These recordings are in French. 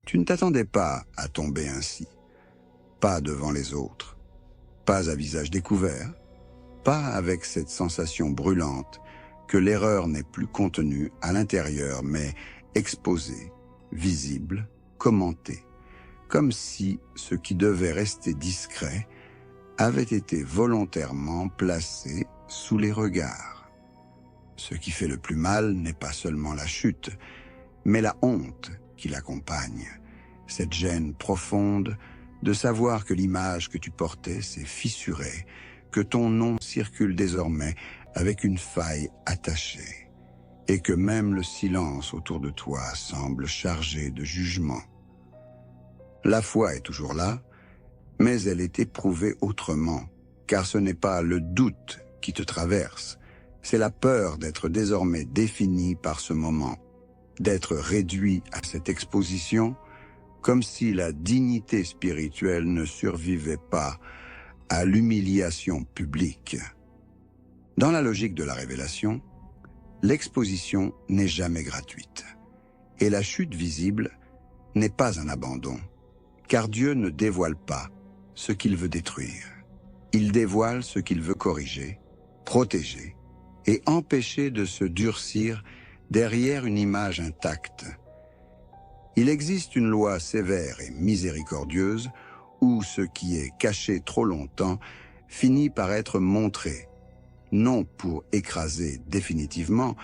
Tu ne t'attendais pas à tomber ainsi, pas devant les autres, pas à visage découvert, pas avec cette sensation brûlante que l'erreur n'est plus contenue à l'intérieur, mais exposée, visible, commentée, comme si ce qui devait rester discret avait été volontairement placé sous les regards. Ce qui fait le plus mal n'est pas seulement la chute, mais la honte qui l'accompagne, cette gêne profonde de savoir que l'image que tu portais s'est fissurée, que ton nom circule désormais avec une faille attachée, et que même le silence autour de toi semble chargé de jugement. La foi est toujours là, mais elle est éprouvée autrement, car ce n'est pas le doute qui te traverse, c'est la peur d'être désormais défini par ce moment, d'être réduit à cette exposition, comme si la dignité spirituelle ne survivait pas à l'humiliation publique. Dans la logique de la révélation, l'exposition n'est jamais gratuite, et la chute visible n'est pas un abandon, car Dieu ne dévoile pas ce qu'il veut détruire. Il dévoile ce qu'il veut corriger, protéger et empêcher de se durcir derrière une image intacte. Il existe une loi sévère et miséricordieuse où ce qui est caché trop longtemps finit par être montré, non pour écraser définitivement,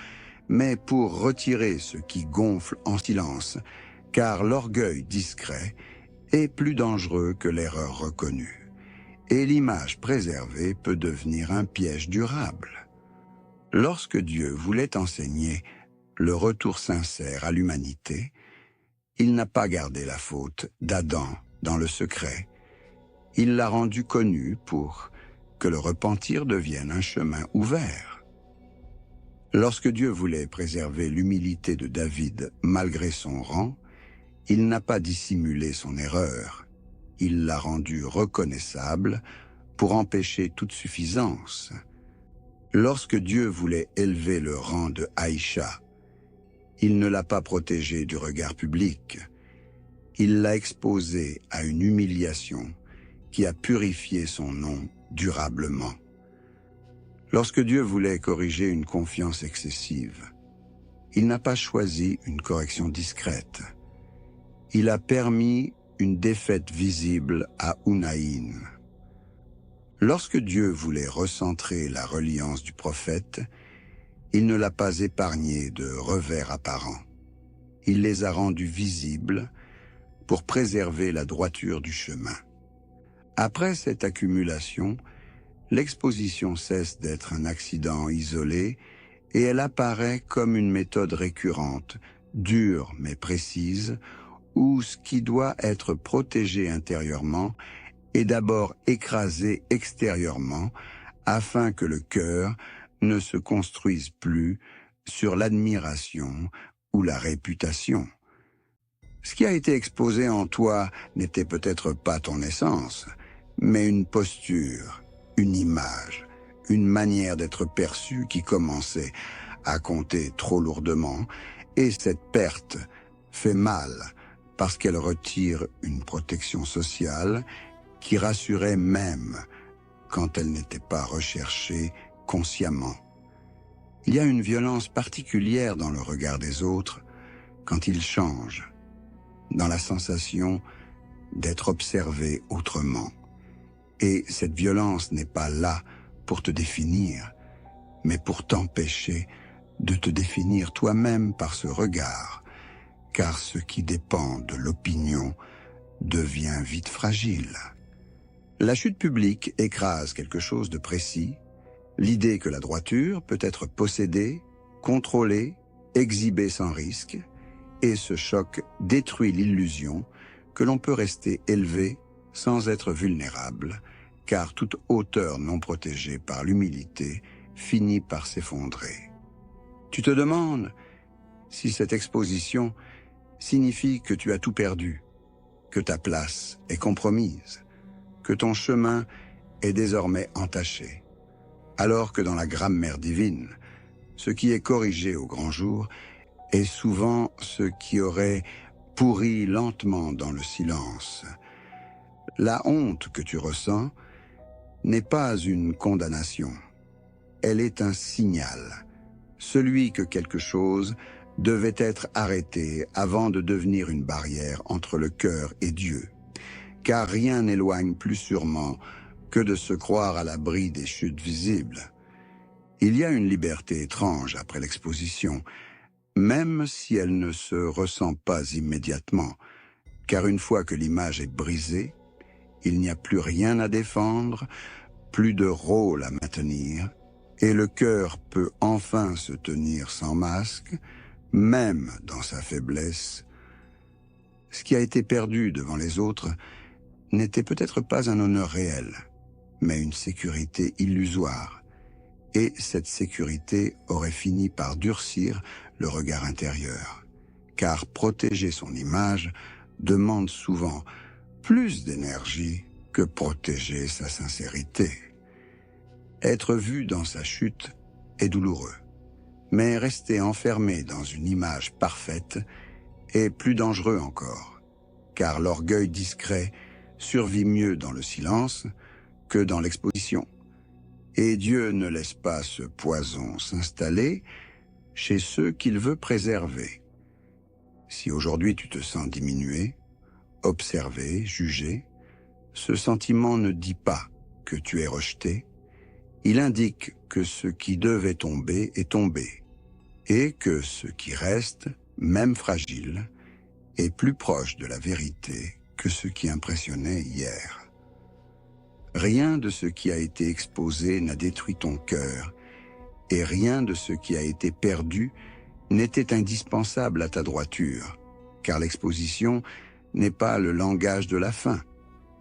mais pour retirer ce qui gonfle en silence, car l'orgueil discret est plus dangereux que l'erreur reconnue, et l'image préservée peut devenir un piège durable. Lorsque Dieu voulait enseigner le retour sincère à l'humanité, il n'a pas gardé la faute d'Adam dans le secret. Il l'a rendu connu pour que le repentir devienne un chemin ouvert. Lorsque Dieu voulait préserver l'humilité de David malgré son rang, il n'a pas dissimulé son erreur. Il l'a rendue reconnaissable pour empêcher toute suffisance. Lorsque Dieu voulait élever le rang de Aïcha, il ne l'a pas protégée du regard public. Il l'a exposée à une humiliation qui a purifié son nom durablement. Lorsque Dieu voulait corriger une confiance excessive, il n'a pas choisi une correction discrète. Il a permis une défaite visible à Unaïn. Lorsque Dieu voulait recentrer la reliance du prophète, il ne l'a pas épargné de revers apparents. Il les a rendus visibles pour préserver la droiture du chemin. Après cette accumulation, l'exposition cesse d'être un accident isolé et elle apparaît comme une méthode récurrente, dure mais précise, où ce qui doit être protégé intérieurement est d'abord écrasé extérieurement afin que le cœur ne se construise plus sur l'admiration ou la réputation. Ce qui a été exposé en toi n'était peut-être pas ton essence, mais une posture, une image, une manière d'être perçu qui commençait à compter trop lourdement, et cette perte fait mal parce qu'elle retire une protection sociale qui rassurait même quand elle n'était pas recherchée consciemment. Il y a une violence particulière dans le regard des autres quand ils changent, dans la sensation d'être observé autrement. Et cette violence n'est pas là pour te définir, mais pour t'empêcher de te définir toi-même par ce regard, car ce qui dépend de l'opinion devient vite fragile. La chute publique écrase quelque chose de précis, l'idée que la droiture peut être possédée, contrôlée, exhibée sans risque, et ce choc détruit l'illusion que l'on peut rester élevé sans être vulnérable, car toute hauteur non protégée par l'humilité finit par s'effondrer. Tu te demandes si cette exposition signifie que tu as tout perdu, que ta place est compromise, que ton chemin est désormais entaché, alors que dans la grammaire divine, ce qui est corrigé au grand jour est souvent ce qui aurait pourrit lentement dans le silence. La honte que tu ressens n'est pas une condamnation. Elle est un signal, celui que quelque chose devait être arrêté avant de devenir une barrière entre le cœur et Dieu. Car rien n'éloigne plus sûrement que de se croire à l'abri des chutes visibles. Il y a une liberté étrange après l'exposition, même si elle ne se ressent pas immédiatement, car une fois que l'image est brisée, il n'y a plus rien à défendre, plus de rôle à maintenir, et le cœur peut enfin se tenir sans masque, même dans sa faiblesse. Ce qui a été perdu devant les autres n'était peut-être pas un honneur réel, mais une sécurité illusoire. Et cette sécurité aurait fini par durcir le regard intérieur, car protéger son image demande souvent plus d'énergie que protéger sa sincérité. Être vu dans sa chute est douloureux, mais rester enfermé dans une image parfaite est plus dangereux encore, car l'orgueil discret survit mieux dans le silence que dans l'exposition. Et Dieu ne laisse pas ce poison s'installer chez ceux qu'il veut préserver. Si aujourd'hui tu te sens diminué, observé, jugé, ce sentiment ne dit pas que tu es rejeté, il indique que ce qui devait tomber est tombé, et que ce qui reste, même fragile, est plus proche de la vérité que ce qui impressionnait hier. Rien de ce qui a été exposé n'a détruit ton cœur, et rien de ce qui a été perdu n'était indispensable à ta droiture, car l'exposition n'est pas le langage de la fin,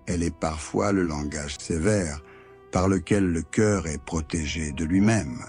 elle est parfois le langage sévère, par lequel le cœur est protégé de lui-même.